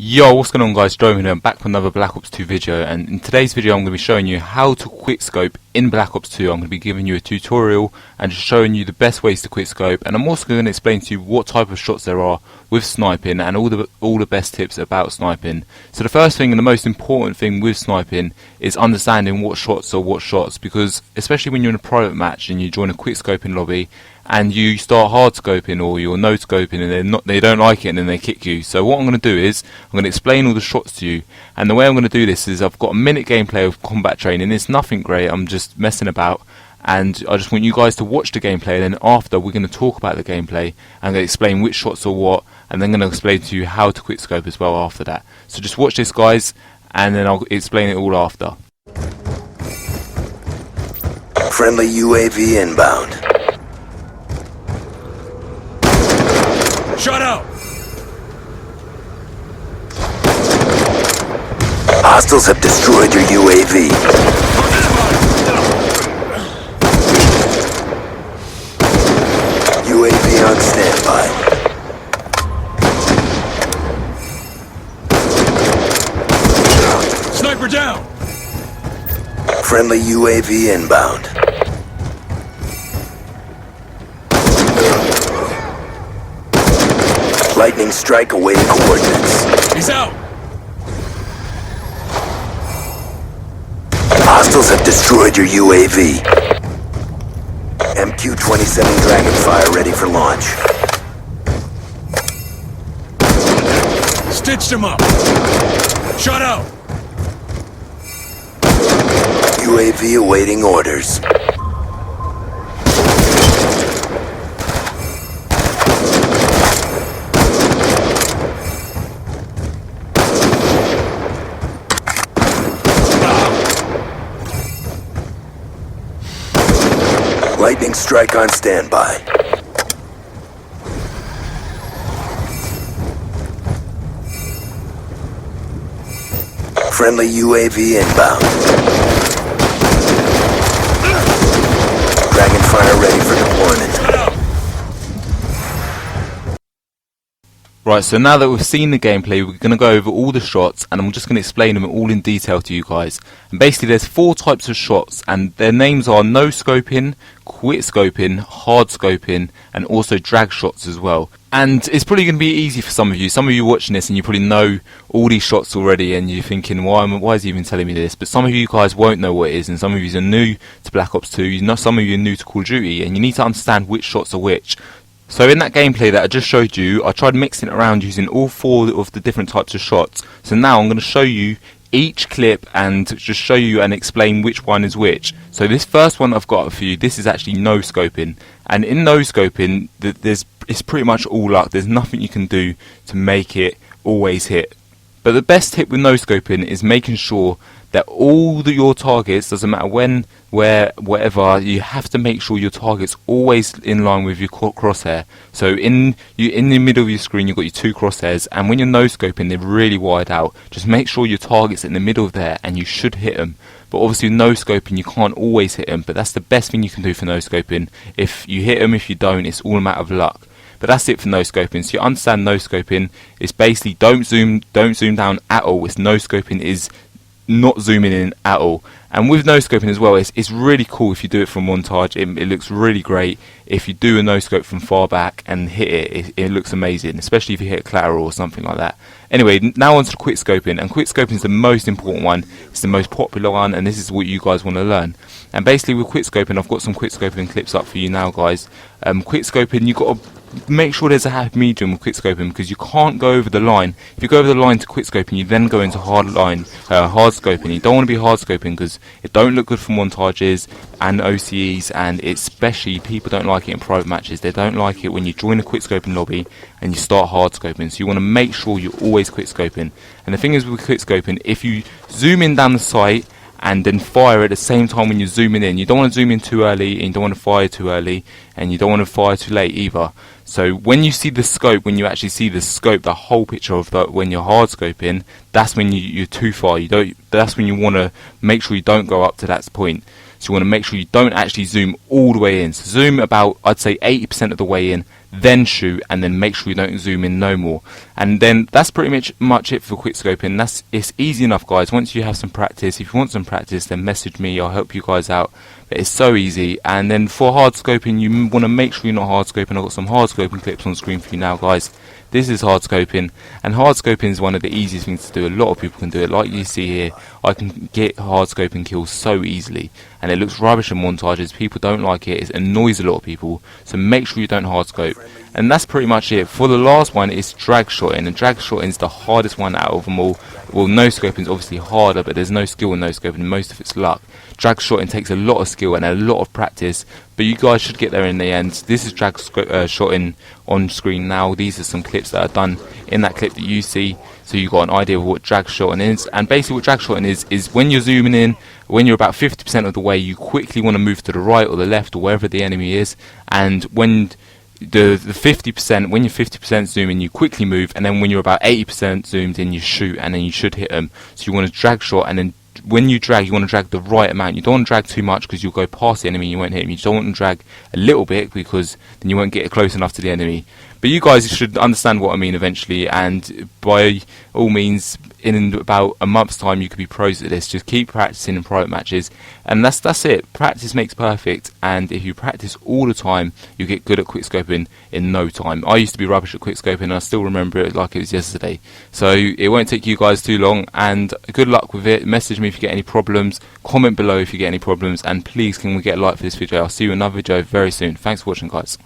Yo, what's going on guys, Joe here. I'm back with another Black Ops 2 video, and in today's video I'm going to be showing you how to quickscope in Black Ops 2. I'm going to be giving you a tutorial and just showing you the best ways to quickscope, and I'm also going to explain to you what type of shots there are with sniping and all the best tips about sniping. So the first thing and the most important thing with sniping is understanding what shots are what shots, because especially when you're in a private match and you join a quickscoping lobby and you start hard scoping or you're no scoping and they don't like it and then they kick you. So what I'm going to do is I'm going to explain all the shots to you, and the way I'm going to do this is I've got a minute gameplay of combat training. It's nothing great, I'm just messing about, and I just want you guys to watch the gameplay, and then after we're going to talk about the gameplay. I'm going to explain which shots are what, and then I'm going to explain to you how to quickscope as well after that. So just watch this guys, and then I'll explain it all after. Friendly UAV inbound. Shut out! Hostiles have destroyed your UAV. UAV on standby. Sniper down! Friendly UAV inbound. Lightning strike awaiting coordinates. He's out! Hostiles have destroyed your UAV. MQ-27 Dragonfire ready for launch. Stitched him up! Shut out! UAV awaiting orders. Lightning strike on standby. Friendly UAV inbound. Dragonfire ready for deployment. Right, so now that we've seen the gameplay, we're going to go over all the shots, and I'm just going to explain them all in detail to you guys. And basically there's 4 types of shots, and their names are no scoping, quit scoping, hard scoping, and also drag shots as well. And it's probably going to be easy for some of you watching this, and you probably know all these shots already, and you're thinking, why is he even telling me this? But some of you guys won't know what it is, and some of you are new to Black Ops 2, some of you are new to Call of Duty, and you need to understand which shots are which. So in that gameplay that I just showed you, I tried mixing it around using all 4 of the different types of shots. So now I'm going to show you each clip and just show you and explain which one is which. So this first one I've got for you, this is actually no scoping. And in no scoping, it's pretty much all luck. There's nothing you can do to make it always hit. But the best tip with no scoping is making sure that all your targets, doesn't matter when, where, whatever, you have to make sure your target's always in line with your crosshair. So in the middle of your screen you've got your 2 crosshairs, and when you're no scoping they're really wide out. Just make sure your target's in the middle of there and you should hit them. But obviously with no scoping you can't always hit them, but that's the best thing you can do for no scoping. If you hit them, if you don't, it's all a matter of luck. But that's it for no scoping. So you understand no scoping is basically don't zoom down at all. It's no scoping is not zooming in at all. And with no scoping as well, it's really cool if you do it from montage. It looks really great. If you do a no scope from far back and hit it looks amazing, especially if you hit a collateral or something like that. Anyway, now on to quick scoping, and quick scoping is the most important one. It's the most popular one, and this is what you guys want to learn. And basically with quick scoping, I've got some quick scoping clips up for you now guys. Quick scoping, you've got to make sure there's a happy medium with quick scoping, because you can't go over the line. If you go over the line to quick scoping, you then go into hard scoping. You don't want to be hard scoping because it don't look good for montages and OCEs, and especially people don't like it in private matches. They don't like it when you join a quick scoping lobby and you start hard scoping. So you want to make sure you're always quick scoping. And the thing is with quick scoping, if you zoom in down the sight and then fire at the same time when you're zooming in, you don't want to zoom in too early, and you don't want to fire too early, and you don't want to fire too late either. So when you see the scope, when you actually see the scope, the whole picture of when you're hard scoping, that's when you're too far. That's when you want to make sure you don't go up to that point. So you want to make sure you don't actually zoom all the way in. So zoom about, I'd say 80% of the way in, then shoot, and then make sure you don't zoom in no more. And then that's pretty much it for quickscoping. It's easy enough, guys. Once you have some practice, if you want some practice, then message me, I'll help you guys out. But it's so easy. And then for hard scoping, you want to make sure you're not hard scoping. I've got some hard scoping clips on screen for you now, guys. This is hard scoping, and hard scoping is one of the easiest things to do. A lot of people can do it. Like you see here, I can get hard scoping kills so easily, and it looks rubbish in montages. People don't like it. It annoys a lot of people, so make sure you don't hard scope. And that's pretty much it. For the last one, it's drag shotting, and drag shotting is the hardest one out of them all. Well, no scoping is obviously harder, but there's no skill in no scoping. Most of it's luck. Drag shotting takes a lot of skill and a lot of practice, but you guys should get there in the end. This is drag shotting on screen now. These are some clips that are done in that clip that you see, so you got an idea of what drag shotting is. And basically what drag shotting is when you're zooming in, when you're about 50% of the way, you quickly want to move to the right or the left or wherever the enemy is, and when the 50%, when you're 50% zooming, you quickly move, and then when you're about 80% zoomed in, you shoot, and then you should hit them. So you want to drag shot, and then when you drag, you want to drag the right amount. You don't want to drag too much because you'll go past the enemy and you won't hit him. You don't want to drag a little bit because then you won't get close enough to the enemy. But you guys should understand what I mean eventually, and by all means, in about a month's time, you could be pros at this. Just keep practicing in private matches, and that's it. Practice makes perfect, and if you practice all the time, you get good at quickscoping in no time. I used to be rubbish at quickscoping, and I still remember it like it was yesterday. So it won't take you guys too long, and good luck with it. Message me if you get any problems, comment below if you get any problems, and please can we get a like for this video. I'll see you in another video very soon. Thanks for watching, guys.